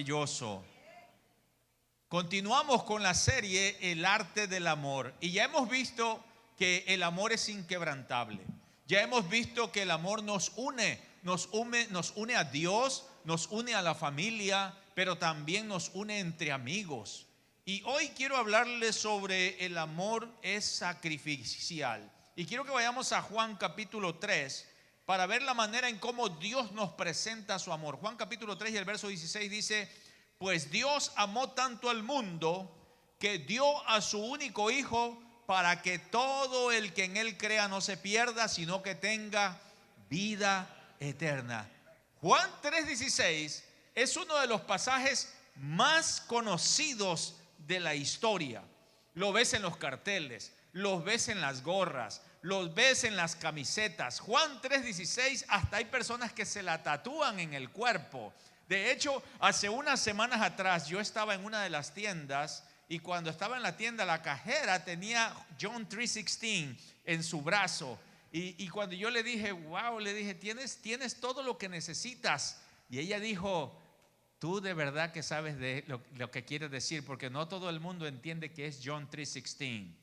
maravilloso. Continuamos con la serie El arte del amor y ya hemos visto que el amor es inquebrantable. Ya hemos visto que el amor nos une a Dios, nos une a la familia, pero también nos une entre amigos. Y hoy quiero hablarles sobre el amor es sacrificial. Y quiero que vayamos a Juan capítulo 3 para ver la manera en cómo Dios nos presenta su amor. Juan capítulo 3 y el verso 16 dice: pues Dios amó tanto al mundo que dio a su único hijo para que todo el que en él crea no se pierda, sino que tenga vida eterna. Juan 3:16 es uno de los pasajes más conocidos de la historia. Lo ves en los carteles, los ves en las gorras, los ves en las camisetas. Juan 3:16, hasta hay personas que se la tatúan en el cuerpo. De hecho, hace unas semanas atrás yo estaba en una de las tiendas y cuando estaba en la tienda, la cajera tenía John 3:16 en su brazo. Y cuando yo le dije, wow, le dije, tienes todo lo que necesitas. Y ella dijo: tú de verdad que sabes de lo que quiere decir, porque no todo el mundo entiende que es John 3:16.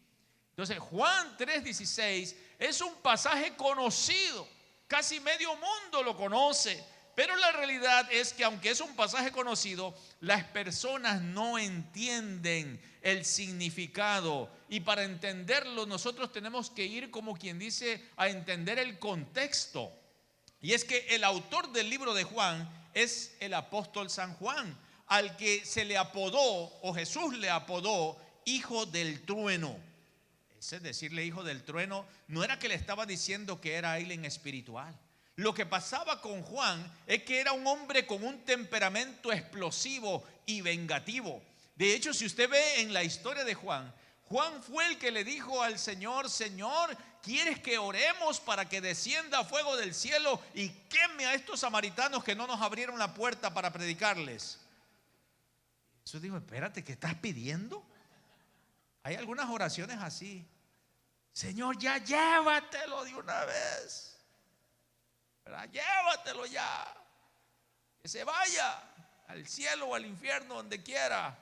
Entonces, Juan 3:16 es un pasaje conocido, casi medio mundo lo conoce. Pero la realidad es que aunque es un pasaje conocido, las personas no entienden el significado. Y para entenderlo nosotros tenemos que ir, como quien dice, a entender el contexto. Y es que el autor del libro de Juan es el apóstol San Juan, al que se le apodó, o Jesús le apodó, hijo del trueno. Ese decirle hijo del trueno no era que le estaba diciendo que era alguien espiritual. Lo que pasaba con Juan es que era un hombre con un temperamento explosivo y vengativo. De hecho, si usted ve en la historia de Juan, Juan fue el que le dijo al Señor: Señor, ¿quieres que oremos para que descienda fuego del cielo y queme a estos samaritanos que no nos abrieron la puerta para predicarles? Jesús dijo: espérate, ¿qué estás pidiendo? Hay algunas oraciones así: Señor, ya llévatelo de una vez. Llévatelo ya, que se vaya al cielo o al infierno, donde quiera.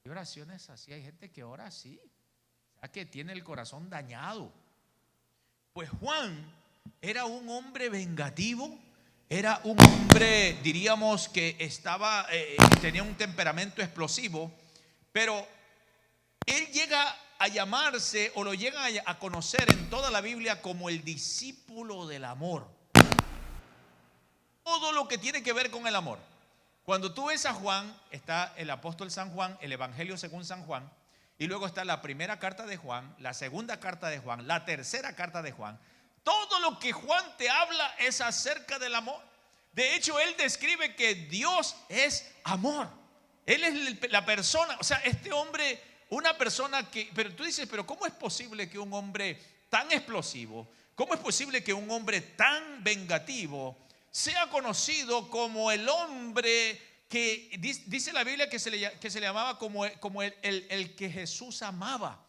Hay oraciones así, hay gente que ora así, o sea, que tiene el corazón dañado. Pues Juan era un hombre vengativo, era un hombre, diríamos, que tenía un temperamento explosivo, pero él llega a llamarse, o lo llegan a conocer en toda la Biblia, como el discípulo del amor. Todo lo que tiene que ver con el amor. Cuando tú ves a Juan, está el apóstol San Juan, el evangelio según San Juan, y luego está la primera carta de Juan, la segunda carta de Juan, la tercera carta de Juan. Todo lo que Juan te habla es acerca del amor. De hecho, él describe que Dios es amor. Él es la persona, o sea, este hombre, una persona que, pero tú dices, pero ¿cómo es posible que un hombre tan explosivo, cómo es posible que un hombre tan vengativo sea conocido como el hombre que dice la Biblia que se le llamaba como el que Jesús amaba,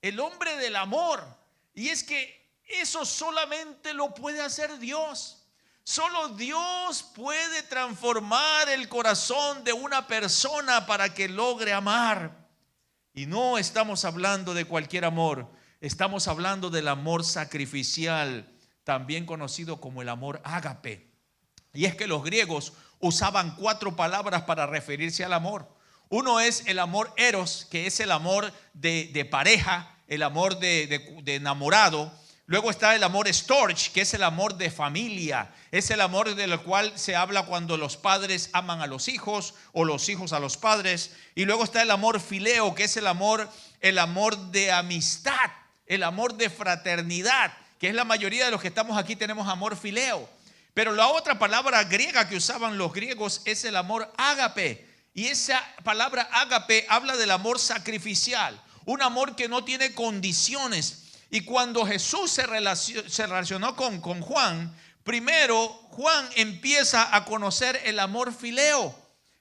el hombre del amor? Y es que eso solamente lo puede hacer Dios. Solo Dios puede transformar el corazón de una persona para que logre amar. Y no estamos hablando de cualquier amor, estamos hablando del amor sacrificial, también conocido como el amor ágape. Y es que los griegos usaban 4 palabras para referirse al amor. Uno es el amor eros, que es el amor de pareja, el amor de enamorado. Luego está el amor storge, que es el amor de familia. Es el amor del cual se habla cuando los padres aman a los hijos o los hijos a los padres. Y luego está el amor fileo, que es el amor de amistad, el amor de fraternidad, que es la mayoría de los que estamos aquí tenemos amor fileo. Pero la otra palabra griega que usaban los griegos es el amor ágape. Y esa palabra ágape habla del amor sacrificial, un amor que no tiene condiciones. Y cuando Jesús se relacionó con Juan, primero Juan empieza a conocer el amor fileo.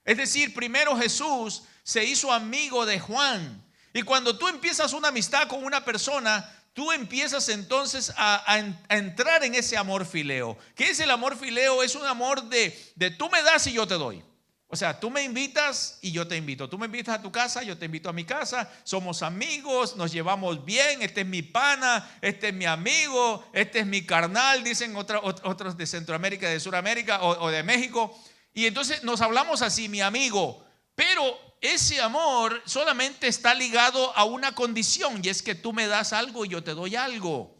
Es decir, primero Jesús se hizo amigo de Juan. Y cuando tú empiezas una amistad con una persona, tú empiezas entonces a entrar en ese amor fileo. ¿Qué es el amor fileo? Es un amor de tú me das y yo te doy. O sea, tú me invitas y yo te invito. Tú me invitas a tu casa, yo te invito a mi casa. Somos amigos, nos llevamos bien. Este es mi pana, este es mi amigo, este es mi carnal, dicen otros de Centroamérica, de Sudamérica o de México. Y entonces nos hablamos así, mi amigo. Pero ese amor solamente está ligado a una condición, y es que tú me das algo y yo te doy algo.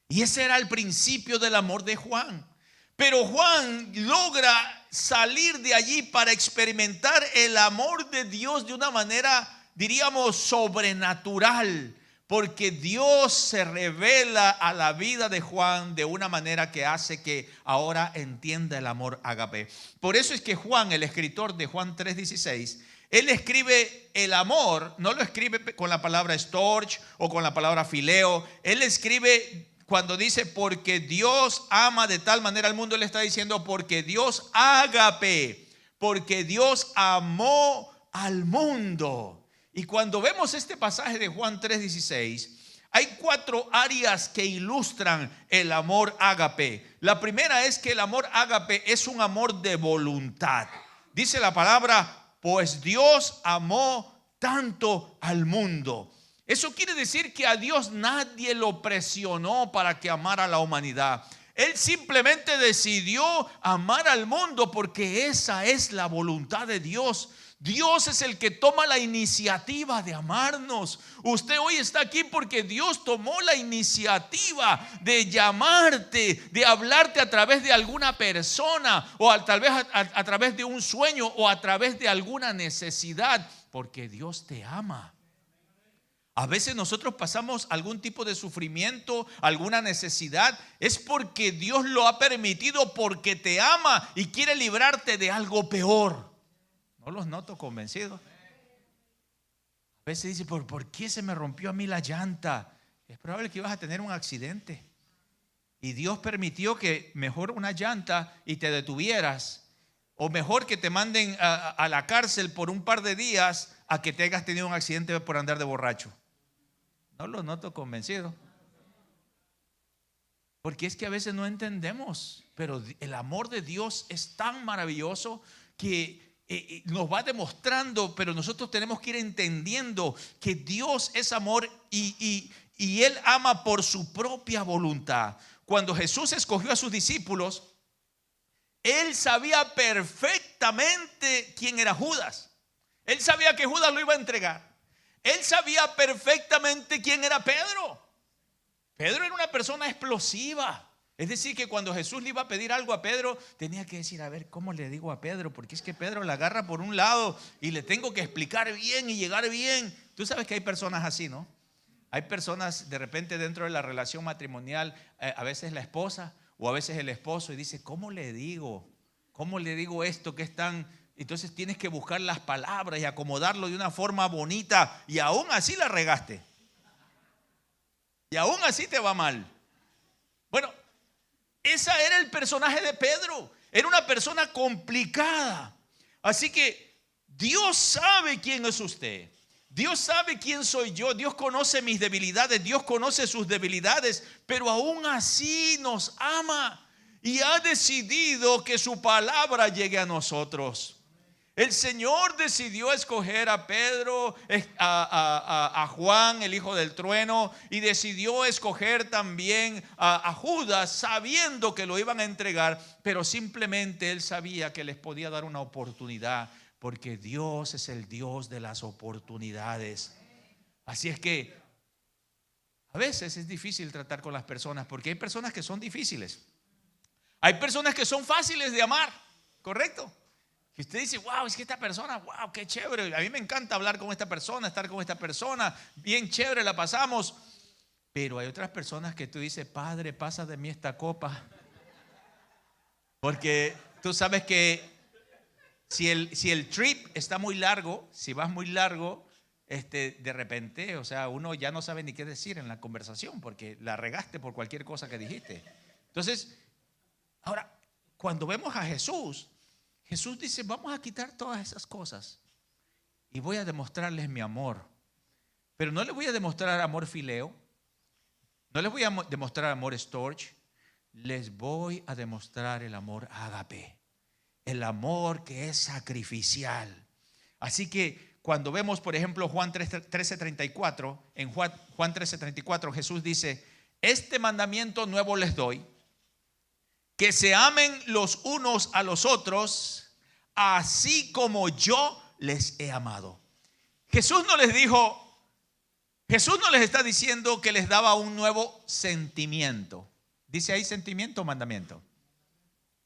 Y ese era el principio del amor de Juan. Pero Juan logra salir de allí para experimentar el amor de Dios de una manera, diríamos, sobrenatural. Porque Dios se revela a la vida de Juan de una manera que hace que ahora entienda el amor ágape. Por eso es que Juan, el escritor de Juan 3:16, él escribe el amor, no lo escribe con la palabra storge o con la palabra fileo. Él escribe cuando dice porque Dios ama de tal manera al mundo, él está diciendo porque Dios ágape, porque Dios amó al mundo. Y cuando vemos este pasaje de Juan 3:16, hay 4 áreas que ilustran el amor ágape. La primera es que el amor ágape es un amor de voluntad. Dice la palabra, pues Dios amó tanto al mundo. Eso quiere decir que a Dios nadie lo presionó para que amara a la humanidad. Él simplemente decidió amar al mundo porque esa es la voluntad de Dios. Dios es el que toma la iniciativa de amarnos. Usted hoy está aquí porque Dios tomó la iniciativa de llamarte, de hablarte a través de alguna persona o tal vez a través de un sueño o a través de alguna necesidad, porque Dios te ama. A veces nosotros pasamos algún tipo de sufrimiento, alguna necesidad, es porque Dios lo ha permitido, porque te ama y quiere librarte de algo peor. No los noto convencidos. A veces dice, ¿por qué se me rompió a mí la llanta? Es probable que ibas a tener un accidente y Dios permitió que mejor una llanta y te detuvieras, o mejor que te manden a la cárcel por un par de días a que te hayas tenido un accidente por andar de borracho. No lo noto convencido. Porque es que a veces no entendemos, pero el amor de Dios es tan maravilloso que nos va demostrando, pero nosotros tenemos que ir entendiendo que Dios es amor y Él ama por su propia voluntad. Cuando Jesús escogió a sus discípulos, Él sabía perfectamente quién era Judas. Él sabía que Judas lo iba a entregar. Él sabía perfectamente quién era Pedro. Pedro era una persona explosiva. Es decir, que cuando Jesús le iba a pedir algo a Pedro, tenía que decir, a ver, ¿cómo le digo a Pedro? Porque es que Pedro la agarra por un lado y le tengo que explicar bien y llegar bien. Tú sabes que hay personas así, ¿no? Hay personas de repente dentro de la relación matrimonial, a veces la esposa o a veces el esposo, y dice, ¿cómo le digo? ¿Cómo le digo esto que es tan...? Entonces tienes que buscar las palabras y acomodarlo de una forma bonita, y aún así la regaste. Y aún así te va mal. Bueno, ese era el personaje de Pedro. Era una persona complicada. Así que Dios sabe quién es usted. Dios sabe quién soy yo. Dios conoce mis debilidades. Dios conoce sus debilidades. Pero aún así nos ama y ha decidido que su palabra llegue a nosotros. El Señor decidió escoger a Pedro, a Juan, el hijo del trueno, y decidió escoger también a Judas, sabiendo que lo iban a entregar, pero simplemente Él sabía que les podía dar una oportunidad, porque Dios es el Dios de las oportunidades. Así es que a veces es difícil tratar con las personas, porque hay personas que son difíciles. Hay personas que son fáciles de amar, ¿correcto? Que usted dice, wow, es que esta persona, wow, qué chévere. A mí me encanta hablar con esta persona, estar con esta persona. Bien chévere la pasamos. Pero hay otras personas que tú dices, Padre, pasa de mí esta copa. Porque tú sabes que si el trip está muy largo, si vas muy largo, de repente, o sea, uno ya no sabe ni qué decir en la conversación porque la regaste por cualquier cosa que dijiste. Entonces, ahora, cuando vemos a Jesús dice, vamos a quitar todas esas cosas y voy a demostrarles mi amor. Pero no les voy a demostrar amor fileo, no les voy a demostrar amor storge, les voy a demostrar el amor ágape. el amor que es sacrificial. Así que cuando vemos, por ejemplo, Juan 13:34, en Juan 13:34 Jesús dice: este mandamiento nuevo les doy, que se amen los unos a los otros, así como yo les he amado. Jesús no les está diciendo que les daba un nuevo sentimiento. Dice ahí sentimiento o mandamiento.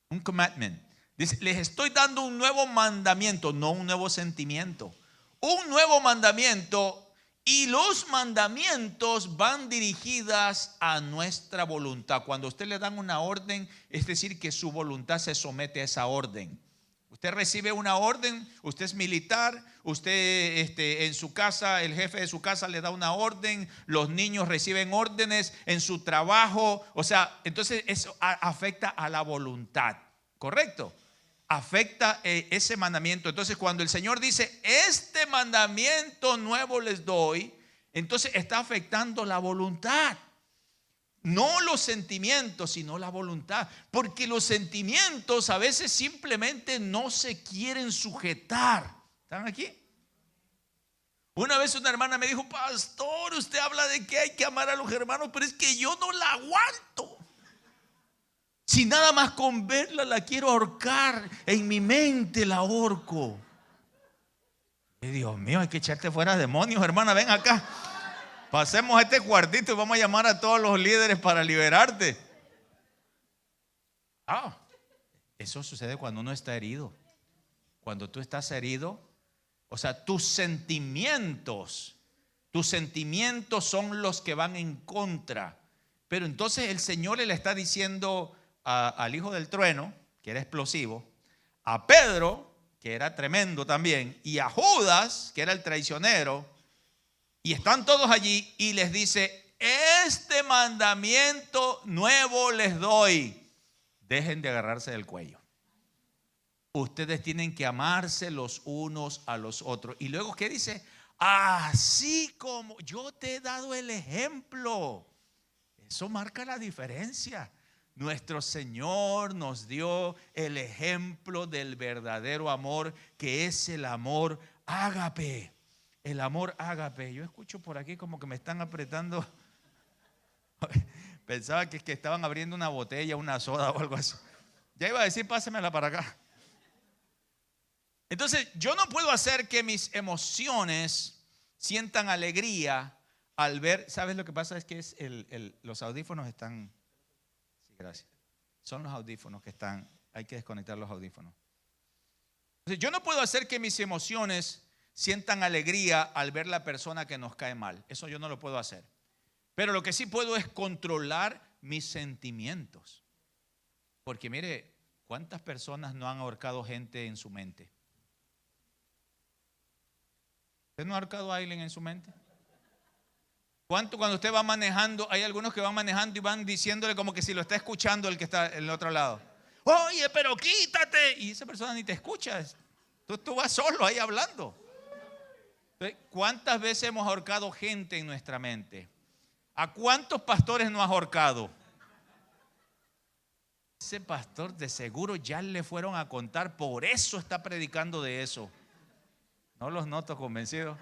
Un commandment. Dice, les estoy dando un nuevo mandamiento, no un nuevo sentimiento. Un nuevo mandamiento, y los mandamientos van dirigidas a nuestra voluntad. Cuando a usted le dan una orden, es decir, que su voluntad se somete a esa orden. Usted recibe una orden, usted es militar, usted en su casa, el jefe de su casa le da una orden, los niños reciben órdenes en su trabajo, o sea, entonces eso afecta a la voluntad, ¿correcto? Afecta ese mandamiento. Entonces cuando el Señor dice, este mandamiento nuevo les doy, entonces está afectando la voluntad. No los sentimientos, sino la voluntad. Porque los sentimientos a veces simplemente no se quieren sujetar. ¿Están aquí? Una vez una hermana me dijo, pastor, usted habla de que hay que amar a los hermanos, pero es que yo no la aguanto. Si nada más con verla la quiero ahorcar, en mi mente la ahorco. Y Dios mío, hay que echarte fuera demonios, hermana, ven acá. Pasemos a este cuartito y vamos a llamar a todos los líderes para liberarte. Eso sucede cuando uno está herido. Cuando tú estás herido, o sea, tus sentimientos son los que van en contra. Pero entonces el Señor le está diciendo al hijo del trueno, que era explosivo, a Pedro, que era tremendo también, y a Judas, que era el traicionero, y están todos allí y les dice, este mandamiento nuevo les doy. Dejen de agarrarse del cuello. Ustedes tienen que amarse los unos a los otros. Y luego, ¿qué dice? Así como yo te he dado el ejemplo. Eso marca la diferencia. Nuestro Señor nos dio el ejemplo del verdadero amor, que es el amor ágape. El amor ágape. Yo escucho por aquí como que me están apretando. Pensaba que estaban abriendo una botella, una soda o algo así. Ya iba a decir, pásemela para acá. Entonces, yo no puedo hacer que mis emociones sientan alegría al ver. ¿Sabes lo que pasa? Es que los audífonos están. Sí, gracias. Son los audífonos que están. Hay que desconectar los audífonos. Entonces, yo no puedo hacer que mis emociones sientan alegría al ver la persona que nos cae mal. Eso yo no lo puedo hacer. Pero lo que sí puedo es controlar mis sentimientos. Porque mire, ¿cuántas personas no han ahorcado gente en su mente? ¿Usted no ha ahorcado a alguien en su mente? ¿Cuánto cuando usted va manejando? Hay algunos que van manejando y van diciéndole como que si lo está escuchando el que está en el otro lado. Oye, pero quítate. Y esa persona ni te escucha. Tú vas solo ahí hablando. ¿Cuántas veces hemos ahorcado gente en nuestra mente? ¿A cuántos pastores no has ahorcado? Ese pastor de seguro ya le fueron a contar, por eso está predicando de eso. No los noto convencidos.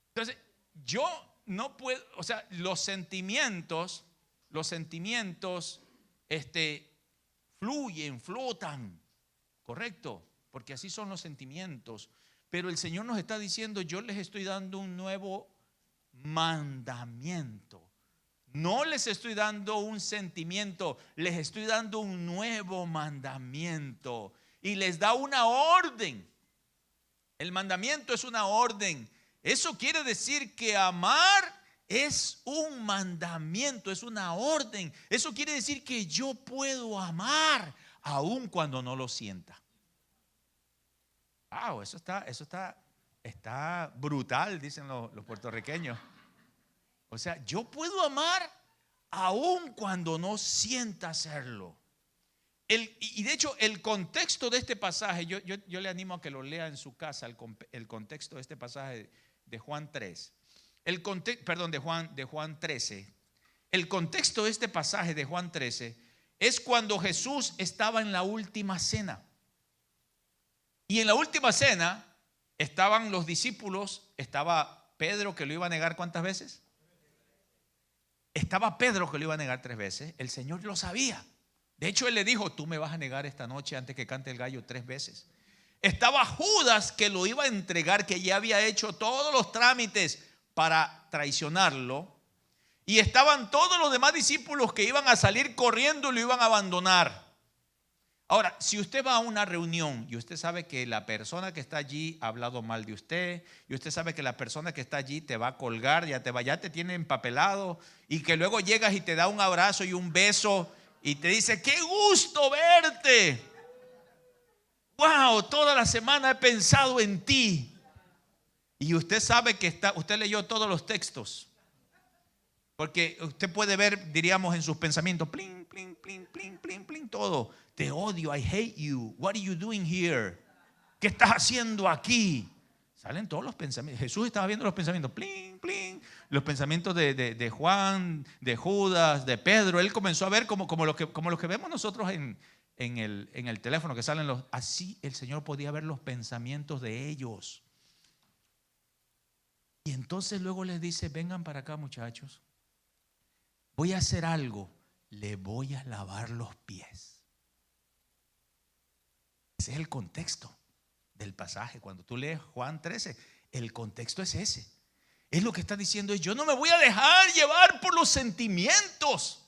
Entonces, yo no puedo, o sea, los sentimientos fluyen, flotan, ¿correcto? Porque así son los sentimientos. Pero el Señor nos está diciendo, yo les estoy dando un nuevo mandamiento. No les estoy dando un sentimiento, les estoy dando un nuevo mandamiento. Y les da una orden. El mandamiento es una orden. Eso quiere decir que amar es un mandamiento, es una orden. Eso quiere decir que yo puedo amar aun cuando no lo sienta. Wow, eso está brutal, dicen los puertorriqueños. O sea, yo puedo amar aun cuando no sienta hacerlo. Y de hecho, el contexto de este pasaje, yo le animo a que lo lea en su casa, el contexto de este pasaje de Juan 3. De Juan 13. El contexto de este pasaje de Juan 13 es cuando Jesús estaba en la última cena. Y en la última cena estaban los discípulos, estaba Pedro que lo iba a negar ¿cuántas veces? Estaba Pedro que lo iba a negar 3 veces. El Señor lo sabía. De hecho, Él le dijo, tú me vas a negar esta noche antes que cante el gallo 3 veces. Estaba Judas que lo iba a entregar, que ya había hecho todos los trámites para traicionarlo. Y estaban todos los demás discípulos que iban a salir corriendo y lo iban a abandonar. Ahora, si usted va a una reunión y usted sabe que la persona que está allí ha hablado mal de usted, y usted sabe que la persona que está allí te va a colgar, ya te tiene empapelado, y que luego llegas y te da un abrazo y un beso y te dice, qué gusto verte. Wow, toda la semana he pensado en ti. Y usted sabe que usted leyó todos los textos. Porque usted puede ver, diríamos, en sus pensamientos, plin, plin, plin, plin, plin, plin, todo. Te odio, I hate you. What are you doing here? ¿Qué estás haciendo aquí? Salen todos los pensamientos. Jesús estaba viendo los pensamientos, plin, plin. Los pensamientos de Juan, de Judas, de Pedro. Él comenzó a ver como los que vemos nosotros en el teléfono, que salen los. Así el Señor podía ver los pensamientos de ellos. Y entonces luego les dice, vengan para acá, muchachos. Voy a hacer algo, le voy a lavar los pies. Ese es el contexto del pasaje. Cuando tú lees Juan 13, el contexto es ese. Es lo que está diciendo, yo no me voy a dejar llevar por los sentimientos.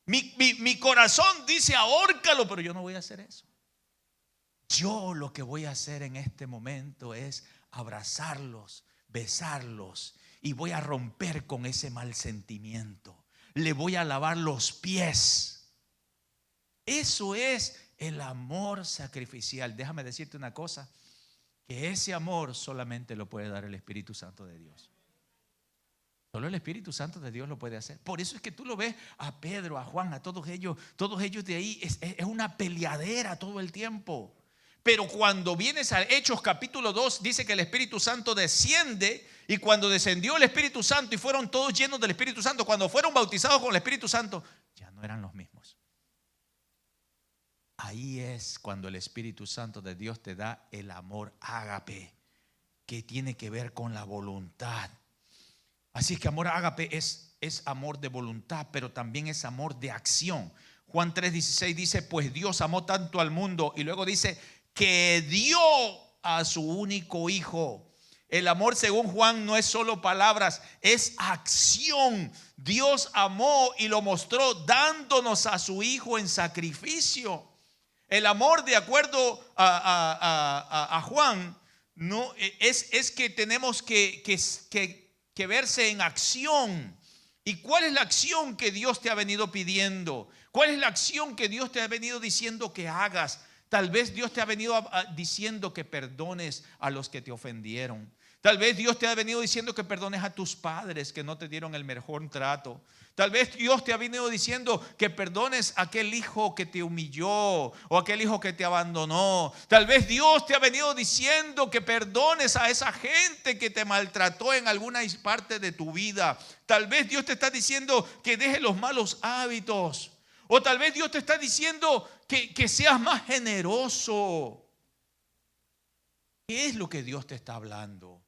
Mi corazón dice ahórcalo, pero yo no voy a hacer eso. Yo lo que voy a hacer en este momento es abrazarlos, besarlos, y voy a romper con ese mal sentimiento. Le voy a lavar los pies. Eso es el amor sacrificial. Déjame decirte una cosa, que ese amor solamente lo puede dar el Espíritu Santo de Dios. Solo el Espíritu Santo de Dios lo puede hacer. Por eso es que tú lo ves a Pedro, a Juan, a todos ellos de ahí, es una peleadera todo el tiempo. Pero cuando vienes a Hechos capítulo 2, dice que el Espíritu Santo desciende. Y cuando descendió el Espíritu Santo y fueron todos llenos del Espíritu Santo, cuando fueron bautizados con el Espíritu Santo, ya no eran los mismos. Ahí es cuando el Espíritu Santo de Dios te da el amor ágape, que tiene que ver con la voluntad. Así que amor ágape es amor de voluntad, pero también es amor de acción. Juan 3:16 dice, pues Dios amó tanto al mundo, y luego dice que dio a su único hijo. El amor, según Juan, no es solo palabras, es acción. Dios amó y lo mostró dándonos a su hijo en sacrificio. El amor, de acuerdo a Juan, no es que tenemos que verse en acción. ¿Y cuál es la acción que Dios te ha venido pidiendo? ¿Cuál es la acción que Dios te ha venido diciendo que hagas? Tal vez Dios te ha venido diciendo que perdones a los que te ofendieron. Tal vez Dios te ha venido diciendo que perdones a tus padres que no te dieron el mejor trato. Tal vez Dios te ha venido diciendo que perdones a aquel hijo que te humilló o aquel hijo que te abandonó. Tal vez Dios te ha venido diciendo que perdones a esa gente que te maltrató en alguna parte de tu vida. Tal vez Dios te está diciendo que dejes los malos hábitos. O tal vez Dios te está diciendo que seas más generoso. ¿Qué es lo que Dios te está hablando?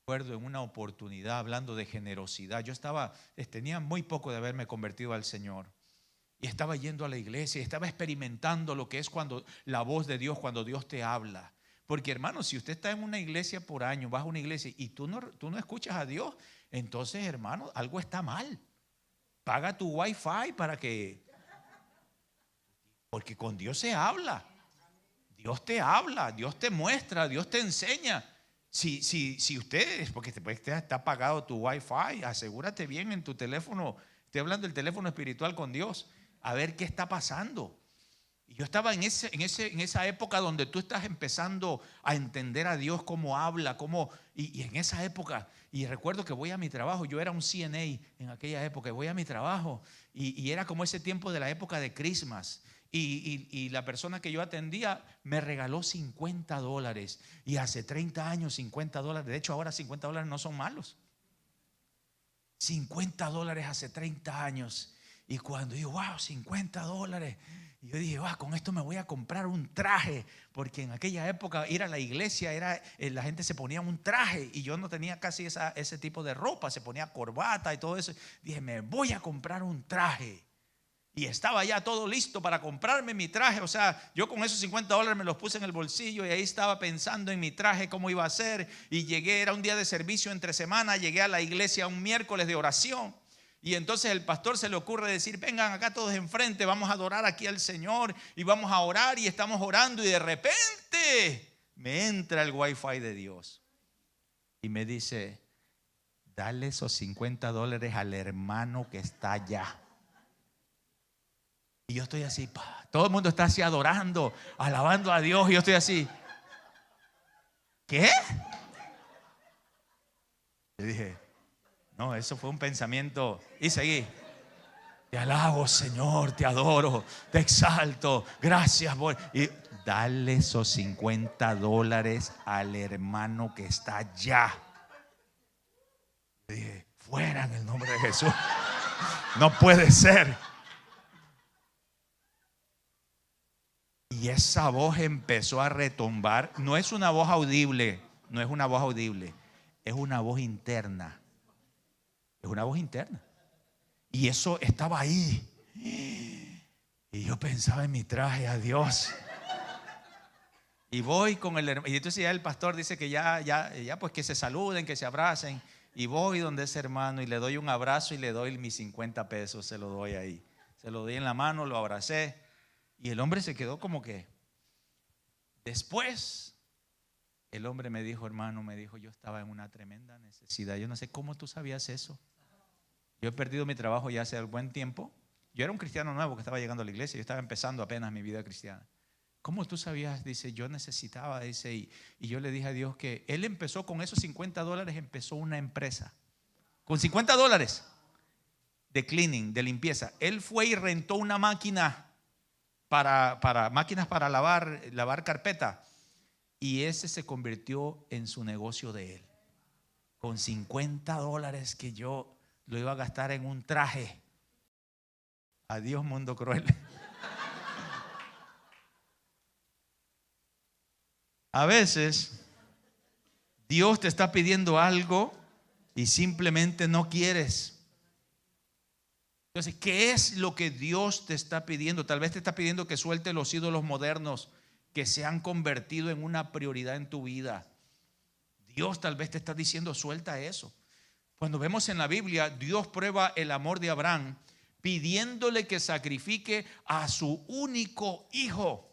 Recuerdo en una oportunidad hablando de generosidad. Yo tenía muy poco de haberme convertido al Señor. Y estaba yendo a la iglesia y estaba experimentando lo que es cuando la voz de Dios, cuando Dios te habla. Porque hermano, si usted está en una iglesia por año, vas a una iglesia y tú no escuchas a Dios, entonces hermano, algo está mal. Paga tu wifi porque con Dios se habla. Dios te habla, Dios te muestra, Dios te enseña. Si usted, porque está pagado tu wifi, asegúrate bien en tu teléfono. Estoy hablando del teléfono espiritual con Dios, a ver qué está pasando. Y yo estaba en esa época donde tú estás empezando a entender a Dios, cómo habla, y en esa época, y recuerdo que voy a mi trabajo. Yo era un CNA en aquella época, voy a mi trabajo y era como ese tiempo de la época de Christmas. Y la persona que yo atendía me regaló $50. Y hace 30 años $50, de hecho ahora $50 no son malos. $50 hace 30 años. Y cuando digo, wow, $50. Y yo dije, wow, con esto me voy a comprar un traje. Porque en aquella época ir a la iglesia era, la gente se ponía un traje. Y yo no tenía casi ese tipo de ropa. Se ponía corbata y todo eso. Dije, me voy a comprar un traje. Y estaba ya todo listo para comprarme mi traje. O sea, yo con esos $50 me los puse en el bolsillo. Y ahí estaba pensando en mi traje, cómo iba a ser. Y llegué, era un día de servicio entre semana. Llegué a la iglesia un miércoles de oración. Y entonces el pastor se le ocurre decir, vengan acá todos enfrente, vamos a adorar aquí al Señor y vamos a orar, y estamos orando, y de repente me entra el wifi de Dios y me dice, dale esos $50 al hermano que está allá. Y yo estoy así, todo el mundo está así adorando, alabando a Dios, y yo estoy así, ¿qué? Le dije, no, eso fue un pensamiento. Y seguí. Te alabo, Señor, te adoro, te exalto. Gracias, y dale esos $50 al hermano que está allá. Le dije, fuera en el nombre de Jesús. No puede ser. Y esa voz empezó a retumbar. No es una voz audible, no es una voz audible, es una voz interna. Es una voz interna. Y eso estaba ahí. Y yo pensaba en mi traje, a Dios. Y voy con el hermano. Y entonces ya el pastor dice que ya pues que se saluden, que se abracen. Y voy donde ese hermano y le doy un abrazo y le doy mis $50. Se lo doy ahí. Se lo di en la mano, lo abracé. Y el hombre se quedó como que. Después, el hombre me dijo, hermano, yo estaba en una tremenda necesidad. Yo no sé cómo tú sabías eso. Yo he perdido mi trabajo ya hace buen tiempo. Yo era un cristiano nuevo que estaba llegando a la iglesia. Yo estaba empezando apenas mi vida cristiana. ¿Cómo tú sabías? Dice, yo necesitaba, dice, y yo le dije a Dios que él empezó con esos $50, empezó una empresa. Con $50 de cleaning, de limpieza. Él fue y rentó una máquina máquinas para lavar carpeta. Y ese se convirtió en su negocio de él. Con $50 que yo lo iba a gastar en un traje. Adiós, mundo cruel. A veces Dios te está pidiendo algo y simplemente no quieres. Entonces, ¿qué es lo que Dios te está pidiendo? Tal vez te está pidiendo que suelte los ídolos modernos que se han convertido en una prioridad en tu vida. Dios tal vez te está diciendo, suelta eso. Cuando vemos en la Biblia, Dios prueba el amor de Abraham pidiéndole que sacrifique a su único hijo.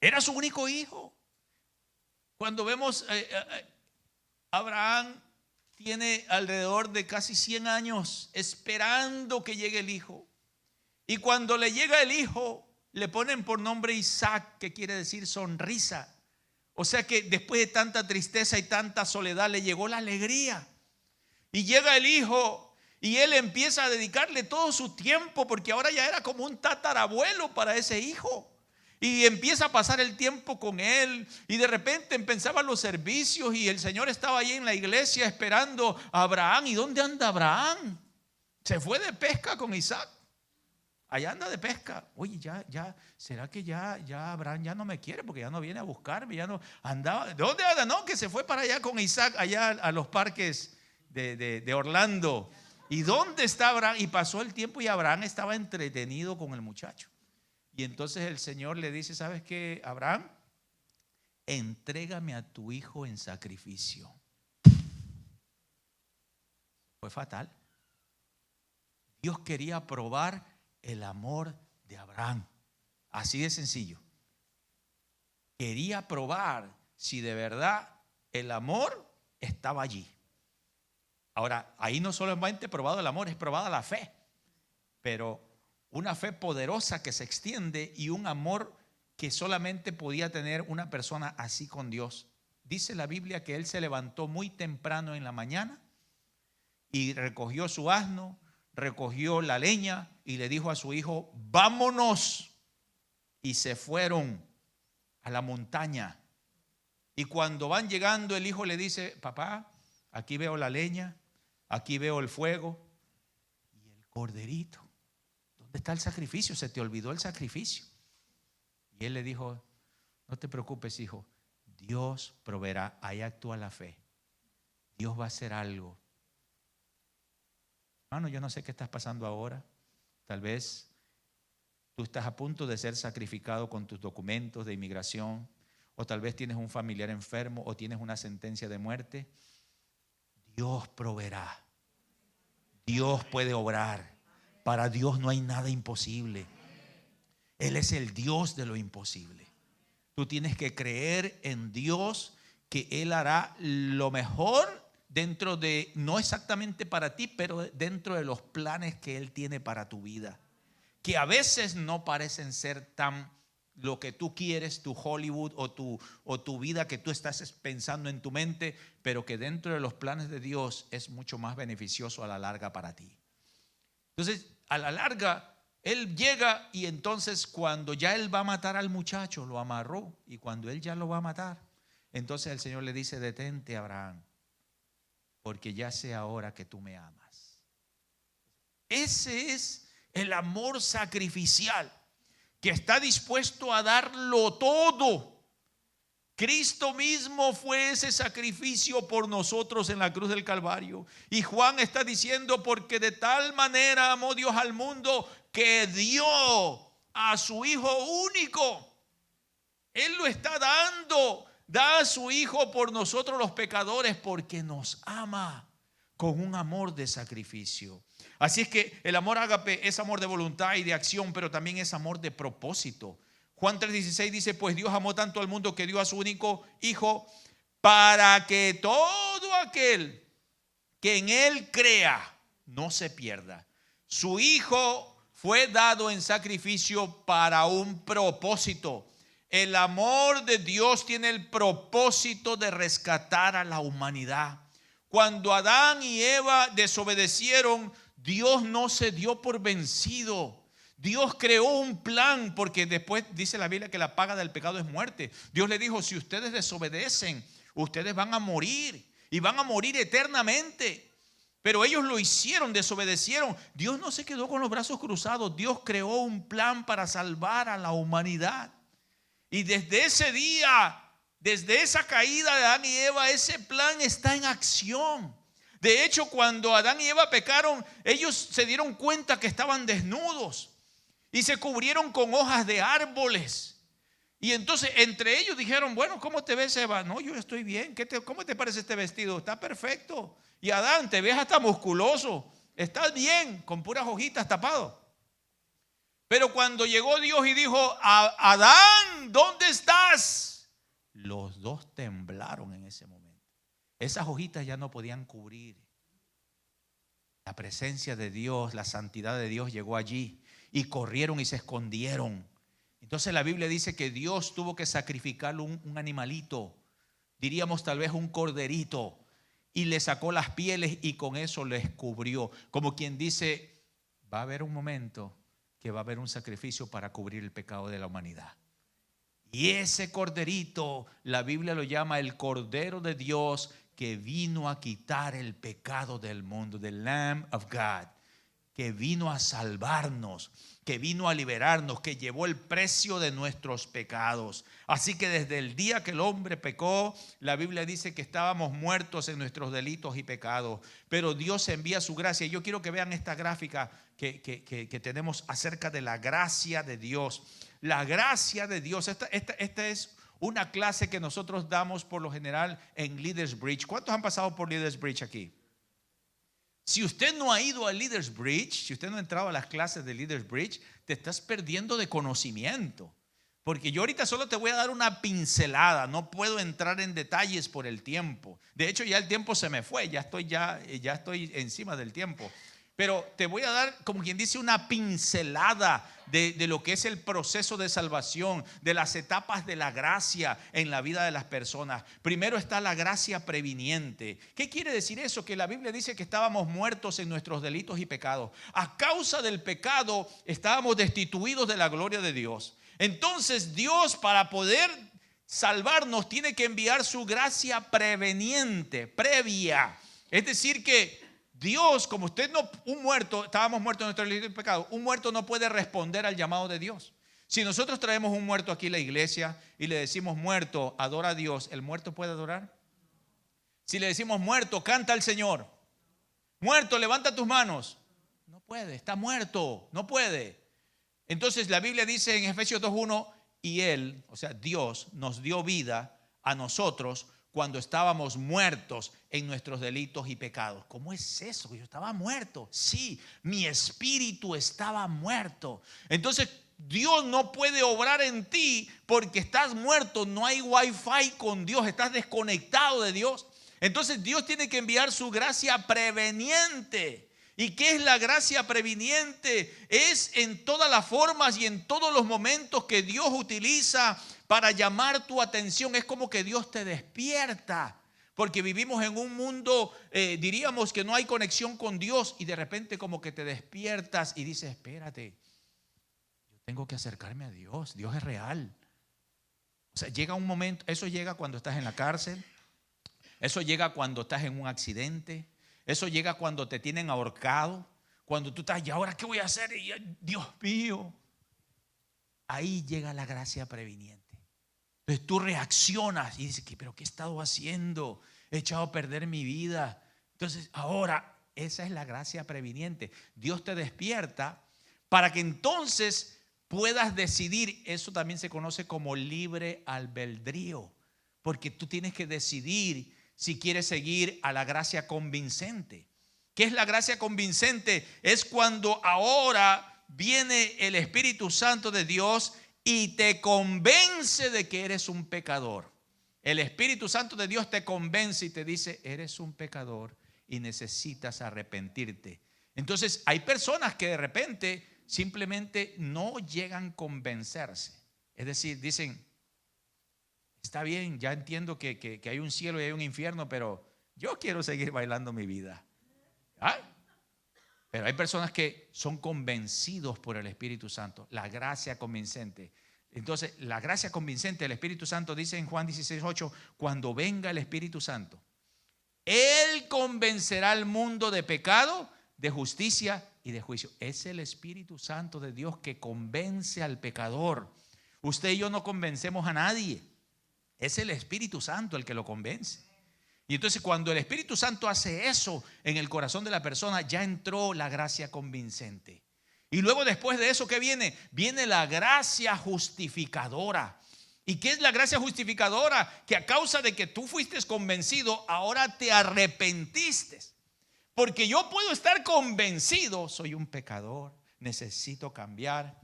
Era su único hijo. Cuando vemos Abraham tiene alrededor de casi 100 años esperando que llegue el hijo. Y cuando le llega el hijo, le ponen por nombre Isaac, que quiere decir sonrisa. O sea que después de tanta tristeza y tanta soledad le llegó la alegría. Y llega el hijo y él empieza a dedicarle todo su tiempo, porque ahora ya era como un tatarabuelo para ese hijo. Y empieza a pasar el tiempo con él. Y de repente empezaban los servicios y el Señor estaba ahí en la iglesia esperando a Abraham. ¿Y dónde anda Abraham? Se fue de pesca con Isaac. Allá anda de pesca. Oye, ¿será que ya Abraham ya no me quiere porque ya no viene a buscarme? Ya no andaba. ¿De dónde anda? No, que se fue para allá con Isaac, allá a los parques de Orlando. ¿Y dónde está Abraham? Y pasó el tiempo y Abraham estaba entretenido con el muchacho. Y entonces el Señor le dice, ¿sabes qué, Abraham? Entrégame a tu hijo en sacrificio. Fue fatal. Dios quería probar el amor de Abraham. Así de sencillo. Quería probar si de verdad el amor estaba allí. Ahora, ahí no solamente probado el amor, es probada la fe. Pero una fe poderosa que se extiende y un amor que solamente podía tener una persona así con Dios. Dice la Biblia que él se levantó muy temprano en la mañana y recogió su asno, recogió la leña y le dijo a su hijo, vámonos. Y se fueron a la montaña. Y cuando van llegando, el hijo le dice, papá, aquí veo la leña, aquí veo el fuego. Y él corderito. ¿Dónde está el sacrificio? Se te olvidó el sacrificio. Y él le dijo, no te preocupes, hijo, Dios proveerá. Ahí actúa la fe. Dios va a hacer algo. Hermano, yo no sé qué estás pasando ahora. Tal vez tú estás a punto de ser sacrificado con tus documentos de inmigración, o tal vez tienes un familiar enfermo, o tienes una sentencia de muerte. Dios proveerá. Dios puede obrar. Para Dios no hay nada imposible. Él es el Dios de lo imposible. Tú tienes que creer en Dios, que Él hará lo mejor dentro de, no exactamente para ti, pero dentro de los planes que Él tiene para tu vida, que a veces no parecen ser tan lo que tú quieres, tu Hollywood o tu vida que tú estás pensando en tu mente, pero que dentro de los planes de Dios es mucho más beneficioso a la larga para ti. Entonces, a la larga, él llega y entonces cuando ya él va a matar al muchacho, lo amarró, y cuando él ya lo va a matar, entonces el Señor le dice, detente, Abraham, porque ya sé ahora que tú me amas. Ese es el amor sacrificial, que está dispuesto a darlo todo. Cristo mismo fue ese sacrificio por nosotros en la cruz del Calvario. Y Juan está diciendo, porque de tal manera amó Dios al mundo que dio a su Hijo único. Él lo está dando. Da a su Hijo por nosotros los pecadores, porque nos ama con un amor de sacrificio. Así es que el amor ágape es amor de voluntad y de acción, pero también es amor de propósito. Juan 3:16 dice, pues Dios amó tanto al mundo que dio a su único Hijo, para que todo aquel que en Él crea no se pierda. Su Hijo fue dado en sacrificio para un propósito. El amor de Dios tiene el propósito de rescatar a la humanidad. Cuando Adán y Eva desobedecieron, Dios no se dio por vencido. Dios creó un plan, porque después dice la Biblia que la paga del pecado es muerte. Dios le dijo, si ustedes desobedecen, ustedes van a morir, y van a morir eternamente. Pero ellos lo hicieron, desobedecieron. Dios no se quedó con los brazos cruzados. Dios creó un plan para salvar a la humanidad. Y desde ese día, desde esa caída de Adán y Eva, ese plan está en acción. De hecho, cuando Adán y Eva pecaron, ellos se dieron cuenta que estaban desnudos y se cubrieron con hojas de árboles. Y entonces entre ellos dijeron, bueno, ¿cómo te ves, Eva? No, yo estoy bien. ¿Cómo te parece este vestido? Está perfecto. Y Adán, te ves hasta musculoso. Estás bien, con puras hojitas tapado. Pero cuando llegó Dios y dijo, Adán, ¿dónde estás? Los dos temblaron en ese momento. Esas hojitas ya no podían cubrir. La presencia de Dios, la santidad de Dios llegó allí, y corrieron y se escondieron. Entonces la Biblia dice que Dios tuvo que sacrificar un animalito, diríamos tal vez un corderito, y le sacó las pieles y con eso les cubrió. Como quien dice, va a haber un momento que va a haber un sacrificio para cubrir el pecado de la humanidad. Y ese corderito, la Biblia lo llama el Cordero de Dios, que vino a quitar el pecado del mundo, the Lamb of God, que vino a salvarnos, que vino a liberarnos, que llevó el precio de nuestros pecados. Así que desde el día que el hombre pecó, la Biblia dice que estábamos muertos en nuestros delitos y pecados, pero Dios envía su gracia. Y yo quiero que vean esta gráfica que tenemos acerca de la gracia de Dios. La gracia de Dios, esta es una clase que nosotros damos por lo general en Leaders Bridge. ¿Cuántos han pasado por Leaders Bridge aquí? Si usted no ha ido a Leaders Bridge, si usted no ha entrado a las clases de Leaders Bridge, te estás perdiendo de conocimiento. Porque yo ahorita solo te voy a dar una pincelada, no puedo entrar en detalles por el tiempo. De hecho, ya el tiempo se me fue, ya estoy encima del tiempo. Pero te voy a dar, como quien dice, una pincelada de lo que es el proceso de salvación, de las etapas de la gracia en la vida de las personas. Primero está la gracia previniente. ¿Qué quiere decir eso? Que la Biblia dice que estábamos muertos en nuestros delitos y pecados. A causa del pecado estábamos destituidos de la gloria de Dios. Entonces Dios, para poder salvarnos, tiene que enviar su gracia preveniente, previa. Es decir que Dios, como usted no, un muerto, estábamos muertos en nuestro delito y pecado, un muerto no puede responder al llamado de Dios. Si nosotros traemos un muerto aquí a la iglesia y le decimos muerto, adora a Dios, ¿el muerto puede adorar? Si le decimos muerto, canta al Señor. Muerto, levanta tus manos. No puede, está muerto, no puede. Entonces la Biblia dice en Efesios 2:1, y Él, o sea Dios, nos dio vida a nosotros cuando estábamos muertos en nuestros delitos y pecados. ¿Cómo es eso? Yo estaba muerto. Sí, mi espíritu estaba muerto. Entonces Dios no puede obrar en ti porque estás muerto. No hay wifi con Dios, estás desconectado de Dios. Entonces Dios tiene que enviar su gracia preveniente. ¿Y qué es la gracia previniente? Es en todas las formas y en todos los momentos que Dios utiliza para llamar tu atención. Es como que Dios te despierta, porque vivimos en un mundo, diríamos que no hay conexión con Dios, y de repente como que te despiertas y dices, espérate, yo tengo que acercarme a Dios, Dios es real. O sea, llega un momento, eso llega cuando estás en la cárcel, eso llega cuando estás en un accidente, eso llega cuando te tienen ahorcado, cuando tú estás, ¿y ahora qué voy a hacer? Y, Dios mío. Ahí llega la gracia previniente. Entonces tú reaccionas y dices, ¿pero qué he estado haciendo? He echado a perder mi vida. Entonces ahora, esa es la gracia previniente. Dios te despierta para que entonces puedas decidir. Eso también se conoce como libre albedrío, porque tú tienes que decidir si quieres seguir a la gracia convincente. ¿Qué es la gracia convincente? Es cuando ahora viene el Espíritu Santo de Dios y te convence de que eres un pecador. El Espíritu Santo de Dios te convence y te dice, eres un pecador y necesitas arrepentirte. Entonces hay personas que de repente simplemente no llegan a convencerse. Es decir, dicen, está bien, ya entiendo que hay un cielo y hay un infierno, pero yo quiero seguir bailando mi vida. ¿Ah? Pero hay personas que son convencidos por el Espíritu Santo, la gracia convincente. Entonces, la gracia convincente del Espíritu Santo dice en Juan 16:8, cuando venga el Espíritu Santo, Él convencerá al mundo de pecado, de justicia y de juicio. Es el Espíritu Santo de Dios que convence al pecador. Usted y yo no convencemos a nadie. Es el Espíritu Santo el que lo convence. Y entonces cuando el Espíritu Santo hace eso en el corazón de la persona, ya entró la gracia convincente. Y luego después de eso, ¿qué viene? Viene la gracia justificadora. ¿Y qué es la gracia justificadora? Que a causa de que tú fuiste convencido, ahora te arrepentiste. Porque yo puedo estar convencido, soy un pecador, necesito cambiar.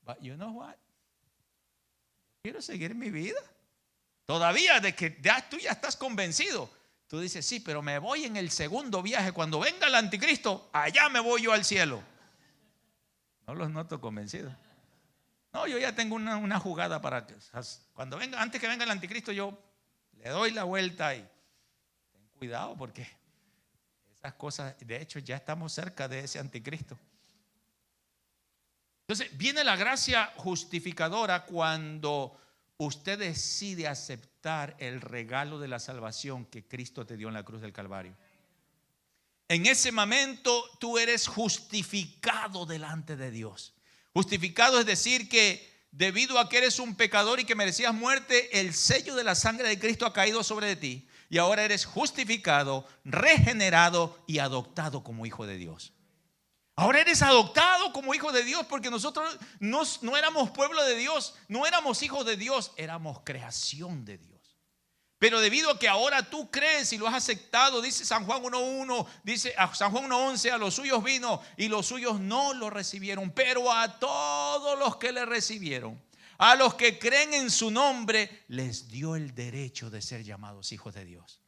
But you know what? Quiero seguir mi vida. Todavía de que tú ya estás convencido. Tú dices, sí, pero me voy en el segundo viaje. Cuando venga el anticristo, allá me voy yo al cielo. No los noto convencidos. No, yo ya tengo una jugada para que cuando venga, antes que venga el anticristo, yo le doy la vuelta y ten cuidado porque esas cosas, de hecho, ya estamos cerca de ese anticristo. Entonces, viene la gracia justificadora cuando usted decide aceptar el regalo de la salvación que Cristo te dio en la cruz del Calvario. En ese momento tú eres justificado delante de Dios. Justificado es decir que debido a que eres un pecador y que merecías muerte, el sello de la sangre de Cristo ha caído sobre ti y ahora eres justificado, regenerado y adoptado como hijo de Dios. Ahora eres adoptado como hijo de Dios porque nosotros no éramos pueblo de Dios, no éramos hijos de Dios, éramos creación de Dios. Pero debido a que ahora tú crees y lo has aceptado, dice San Juan 1:1, dice a San Juan 1:11, a los suyos vino y los suyos no lo recibieron, pero a todos los que le recibieron, a los que creen en su nombre, les dio el derecho de ser llamados hijos de Dios.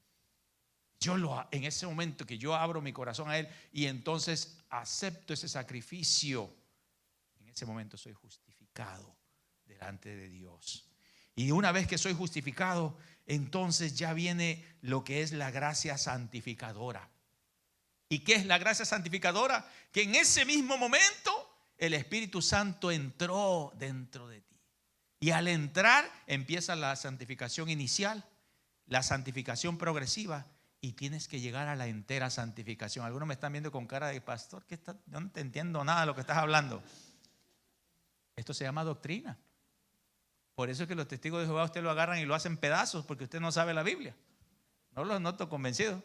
En ese momento que yo abro mi corazón a Él y entonces acepto ese sacrificio, en ese momento soy justificado delante de Dios. Y una vez que soy justificado, entonces ya viene lo que es la gracia santificadora. ¿Y qué es la gracia santificadora? Que en ese mismo momento el Espíritu Santo entró dentro de ti. Y al entrar empieza la santificación inicial, la santificación progresiva y tienes que llegar a la entera santificación. Algunos me están viendo con cara de pastor, yo no te entiendo nada de lo que estás hablando. Esto se llama doctrina. Por eso es que los testigos de Jehová usted lo agarran y lo hacen pedazos, porque usted no sabe la Biblia. No los noto convencidos.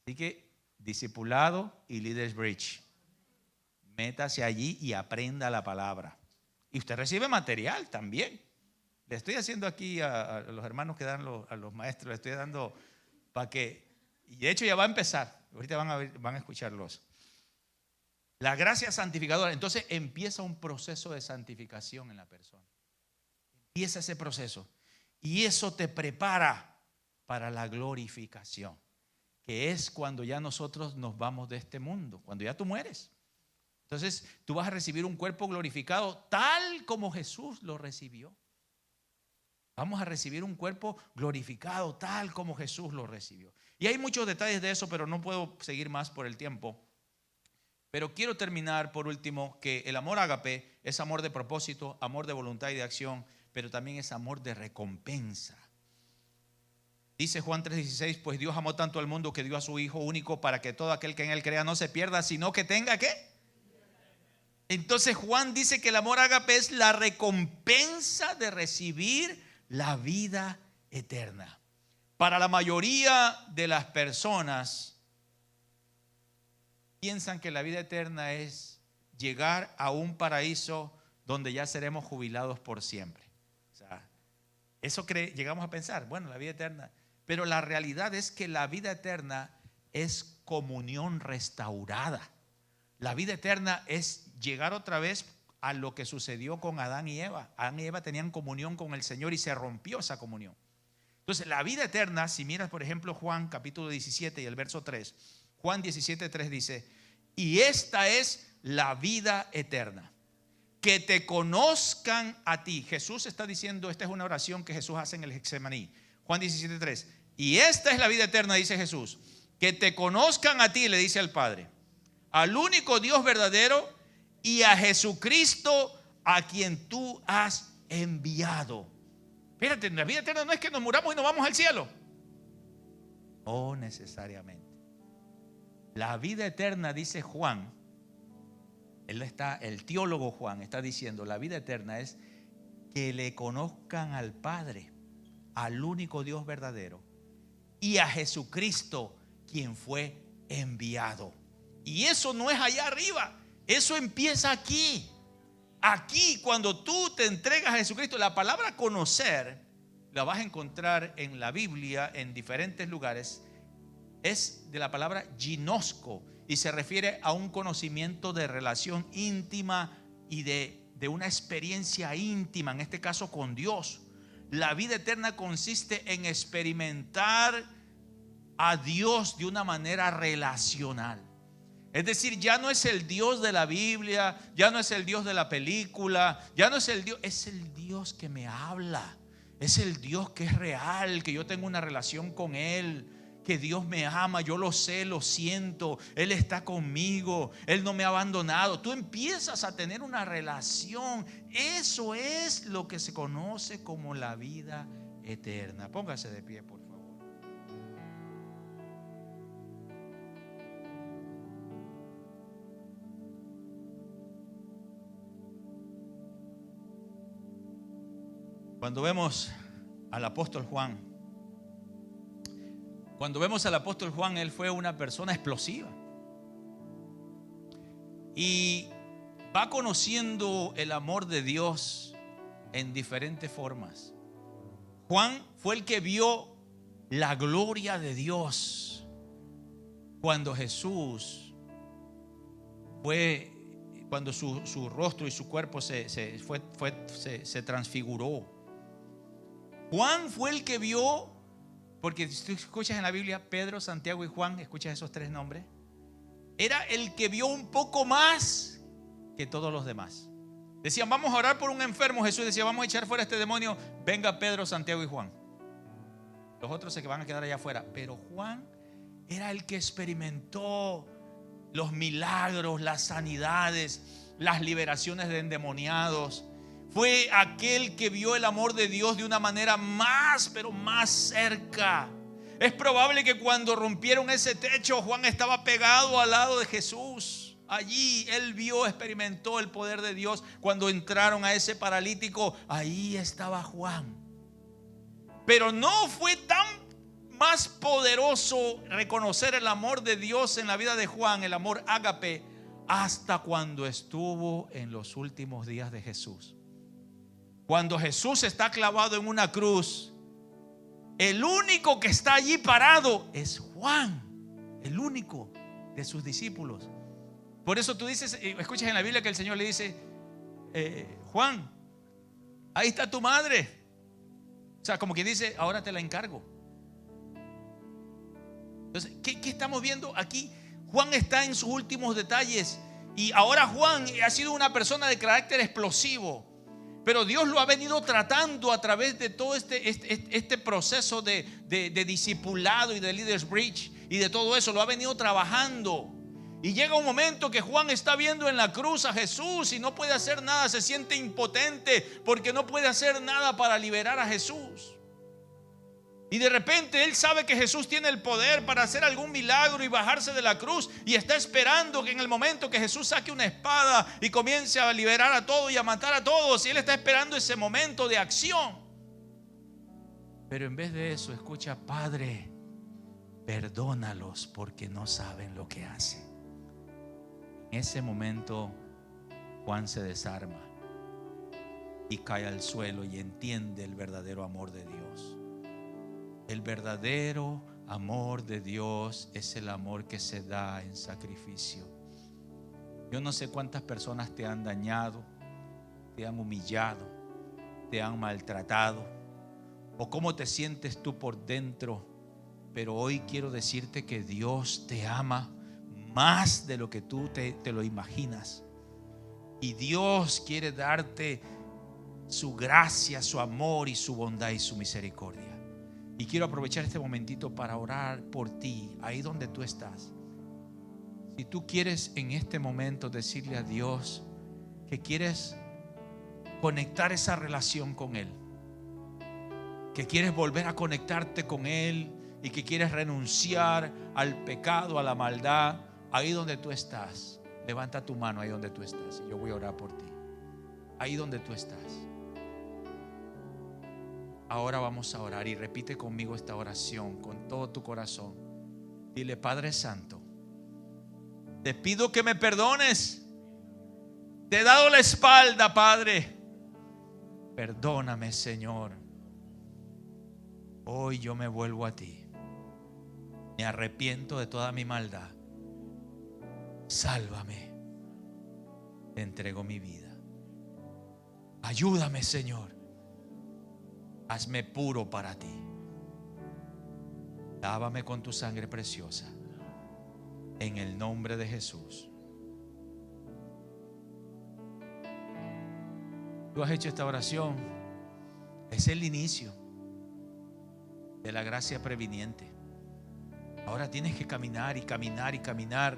Así que discipulado y Leaders Bridge, métase allí y aprenda la palabra. Y usted recibe material también. Le estoy haciendo aquí a los hermanos que dan a los maestros, le estoy dando para que, y de hecho ya va a empezar, ahorita van a escucharlos. La gracia santificadora. Entonces empieza un proceso de santificación en la persona. Empieza ese proceso. Y eso te prepara para la glorificación, que es cuando ya nosotros nos vamos de este mundo, cuando ya tú mueres. Entonces tú vas a recibir un cuerpo glorificado tal como Jesús lo recibió. Vamos a recibir un cuerpo glorificado tal como Jesús lo recibió. Y hay muchos detalles de eso, pero no puedo seguir más por el tiempo. Pero quiero terminar por último que el amor ágape es amor de propósito, amor de voluntad y de acción, pero también es amor de recompensa. Dice Juan 3:16, pues Dios amó tanto al mundo que dio a su Hijo único para que todo aquel que en él crea no se pierda, sino que tenga ¿qué? Entonces Juan dice que el amor ágape es la recompensa de recibir la vida eterna. Para la mayoría de las personas piensan que la vida eterna es llegar a un paraíso donde ya seremos jubilados por siempre. O sea, eso llegamos a pensar, bueno, la vida eterna. Pero la realidad es que la vida eterna es comunión restaurada. La vida eterna es llegar otra vez a lo que sucedió con Adán y Eva. Adán y Eva tenían comunión con el Señor y se rompió esa comunión. Entonces la vida eterna, si miras por ejemplo Juan capítulo 17 y el verso 3, Juan 17:3 dice, y esta es la vida eterna, que te conozcan a ti. Jesús está diciendo, esta es una oración que Jesús hace en el Getsemaní. Juan 17:3, y esta es la vida eterna, dice Jesús, que te conozcan a ti, le dice al Padre, al único Dios verdadero, y a Jesucristo a quien tú has enviado. Fíjate, la vida eterna no es que nos muramos y nos vamos al cielo. No necesariamente. La vida eterna, dice Juan, el teólogo Juan está diciendo, la vida eterna es que le conozcan al Padre, al único Dios verdadero, y a Jesucristo quien fue enviado. Y eso no es allá arriba. Eso empieza aquí. Aquí, cuando tú te entregas a Jesucristo, la palabra conocer la vas a encontrar en la Biblia en diferentes lugares. Es de la palabra ginosco y se refiere a un conocimiento de relación íntima y de una experiencia íntima, en este caso con Dios. La vida eterna consiste en experimentar a Dios de una manera relacional. Es decir, ya no es el Dios de la Biblia, ya no es el Dios de la película, ya no es el Dios, es el Dios que me habla, es el Dios que es real, que yo tengo una relación con Él, que Dios me ama, yo lo sé, lo siento, Él está conmigo, Él no me ha abandonado. Tú empiezas a tener una relación, eso es lo que se conoce como la vida eterna. Póngase de pie, por favor. Cuando vemos al apóstol Juan, él fue una persona explosiva y va conociendo el amor de Dios en diferentes formas. Juan fue el que vio la gloria de Dios cuando Jesús cuando su rostro y su cuerpo se transfiguró. Juan fue el que vio, porque si tú escuchas en la Biblia Pedro, Santiago y Juan, escuchas esos tres nombres, era el que vio un poco más que todos los demás. Decían, vamos a orar por un enfermo. Jesús decía, vamos a echar fuera este demonio. Venga Pedro, Santiago y Juan. Los otros se van a quedar allá afuera. Pero Juan era el que experimentó los milagros, las sanidades, las liberaciones de endemoniados. Fue aquel que vio el amor de Dios de una manera más, pero más cerca. Es probable que cuando rompieron ese techo, Juan estaba pegado al lado de Jesús. Allí él vio, experimentó el poder de Dios. Cuando entraron a ese paralítico, ahí estaba Juan. Pero no fue tan más poderoso reconocer el amor de Dios en la vida de Juan, el amor ágape, hasta cuando estuvo en los últimos días de Jesús. Cuando Jesús está clavado en una cruz, el único que está allí parado es Juan, el único de sus discípulos. Por eso tú dices, escuchas en la Biblia que el Señor le dice, Juan, ahí está tu madre. O sea, como que dice, ahora te la encargo. Entonces, ¿qué estamos viendo aquí? Juan está en sus últimos detalles. Y ahora Juan ha sido una persona de carácter explosivo. Pero Dios lo ha venido tratando a través de todo este proceso de discipulado y de Leaders Bridge. Y de todo eso lo ha venido trabajando. Y llega un momento que Juan está viendo en la cruz a Jesús y no puede hacer nada, se siente impotente porque no puede hacer nada para liberar a Jesús. Y de repente él sabe que Jesús tiene el poder para hacer algún milagro y bajarse de la cruz, y está esperando que en el momento que Jesús saque una espada y comience a liberar a todos y a matar a todos, y él está esperando ese momento de acción. Pero en vez de eso, escucha: Padre, perdónalos porque no saben lo que hacen. En ese momento Juan se desarma y cae al suelo y entiende el verdadero amor de Dios. El verdadero amor de Dios es el amor que se da en sacrificio. Yo no sé cuántas personas te han dañado, te han humillado, te han maltratado, o cómo te sientes tú por dentro. Pero hoy quiero decirte que Dios te ama más de lo que tú te lo imaginas. Y Dios quiere darte su gracia, su amor y su bondad y su misericordia. Y quiero aprovechar este momentito para orar por ti, ahí donde tú estás. Si tú quieres en este momento decirle a Dios que quieres conectar esa relación con Él, que quieres volver a conectarte con Él y que quieres renunciar al pecado, a la maldad, ahí donde tú estás, levanta tu mano ahí donde tú estás y yo voy a orar por ti. Ahí donde tú estás. Ahora vamos a orar y repite conmigo esta oración con todo tu corazón. Dile: Padre Santo, te pido que me perdones. Te he dado la espalda, Padre. Perdóname, Señor. Hoy yo me vuelvo a ti. Me arrepiento de toda mi maldad. Sálvame. Te entrego mi vida. Ayúdame, Señor. Hazme puro para ti. Lávame con tu sangre preciosa. En el nombre de Jesús. Tú has hecho esta oración. Es el inicio de la gracia previniente. Ahora tienes que caminar y caminar y caminar.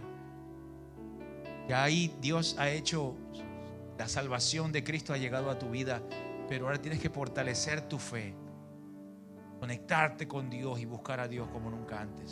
Ya ahí Dios ha hecho, la salvación de Cristo ha llegado a tu vida. Pero ahora tienes que fortalecer tu fe, conectarte con Dios y buscar a Dios como nunca antes.